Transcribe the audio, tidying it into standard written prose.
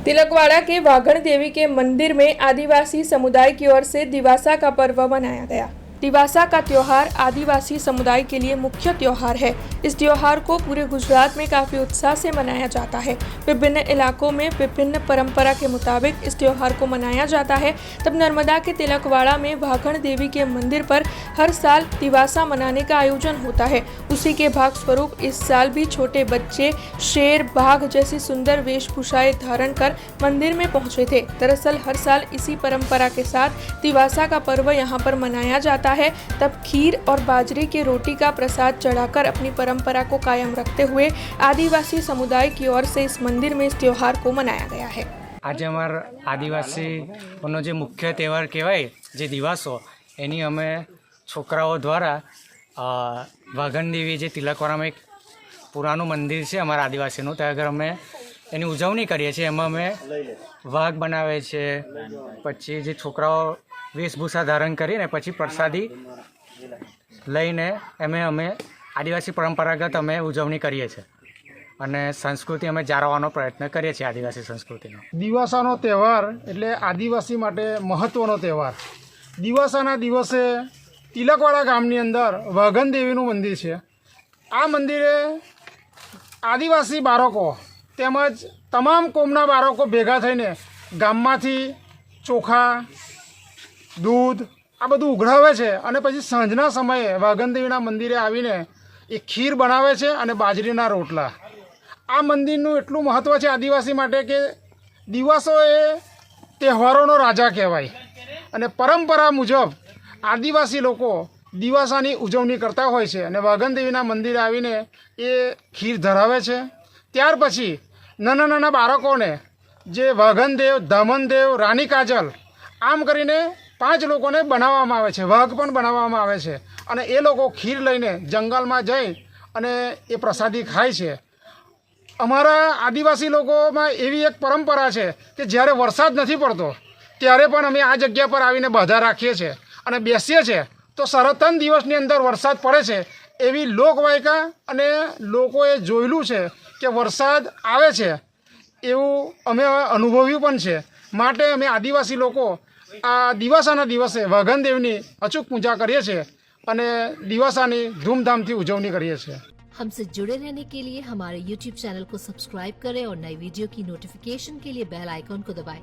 तिलकवाड़ा के वाघन देवी के मंदिर में आदिवासी समुदाय की ओर से दिवासा का पर्व मनाया गया। दिवासा का त्योहार आदिवासी समुदाय के लिए मुख्य त्योहार है। इस त्योहार को पूरे गुजरात में काफ़ी उत्साह से मनाया जाता है। विभिन्न इलाकों में विभिन्न परंपरा के मुताबिक इस त्योहार को मनाया जाता है। तब नर्मदा के तिलकवाड़ा में वाघन देवी के मंदिर पर हर साल दिवासा मनाने का आयोजन होता है। उसी के भाग स्वरूप इस साल भी छोटे बच्चे शेर, बाघ जैसी सुंदर वेशभूषाएं धारण कर मंदिर में पहुंचे थे। दरअसल हर साल इसी परंपरा के साथ दिवासा का पर्व यहाँ पर मनाया जाता है। तब खीर और बाजरे की रोटी का प्रसाद चढ़ाकर अपनी परंपरा को कायम रखते हुए आदिवासी समुदाय की ओर से इस मंदिर में इस त्योहार को मनाया गया है। आज अमर आदिवासीओनो जे मुख्य तहेवार कहेवाय जे दिवासो एनी अमे छोकराओ द्वारा वाघन देवी जे तिलकवाड़ा में एक पुरानु मंदिर है अमरा आदिवासीनु त्या આગળ અમે એની ઉજવણી કરીએ છીએ। એમાં અમે વાઘ બનાવે છે, પછી જે છોકરાઓ વેશભૂષા ધારણ કરીને પછી પ્રસાદી લઈને અમે આદિવાસી પરંપરાગત અમે ઉજવણી કરીએ છીએ અને સંસ્કૃતિ અમે જાળવવાનો પ્રયત્ન કરીએ છીએ આદિવાસી સંસ્કૃતિનો। દિવાસાનો તહેવાર એટલે આદિવાસી માટે મહત્ત્વનો તહેવાર। દિવાસાના દિવસે તિલકવાડા ગામની અંદર વાઘન દેવીનું મંદિર છે। આ મંદિરે આદિવાસી બાળકો તેમજ તમામ કોમના બાળકો ભેગા થઈને ગામમાંથી ચોખા, दूध आ बधुं उघड़ावे छे अने पछी सांजना समये वाघन देवीना मंदिरे आवीने एक खीर बनावे छे अने बाजरीना रोटला। आ मंदिरनुं एटलुं महत्व छे आदिवासी माटे के दिवासो ए तहेवारोनो राजा कहेवाय अने परंपरा मुजब आदिवासी लोको दिवासानी उजवणी करता होय छे अने वाघन देवीना मंदिरे आवीने ए खीर धरावे छे। त्यार पछी नाना नाना बाळकोने जे वाघन देव, धामन देव, रानी काजल आम करीने 5 लोगोने बनाववामां आवे छे। वाघ पण बनाववामां आवे छे अने ए लोको खीर लईने जंगलमां जई अने ए प्रसादी खाय छे। अमारा आदिवासी लोकोमां एवी एक परंपरा छे के ज्यारे वरसाद नथी पड़तो त्यारे पण अमे आ जग्या पर आवीने बाधा राखीए छे अने बेसीए छे तो सरतन दिवसनी अंदर वरसाद पड़े छे एवी लोकवायका अने लोकोए जोयेलुं छे के वरसाद आवे छे एवुं अमे अनुभव्युं पण छे। माटे अमे आदिवासी लोको आ दिवासाना दिवसे वाघन देवनी अचूक पूजा करीए छे अने दिवासानी धूमधामथी उजवणी करीए छे। हमसे जुड़े रहने के लिए हमारे YouTube चैनल को सब्सक्राइब करें और नई वीडियो की नोटिफिकेशन के लिए बेल आइकॉन को दबाएं।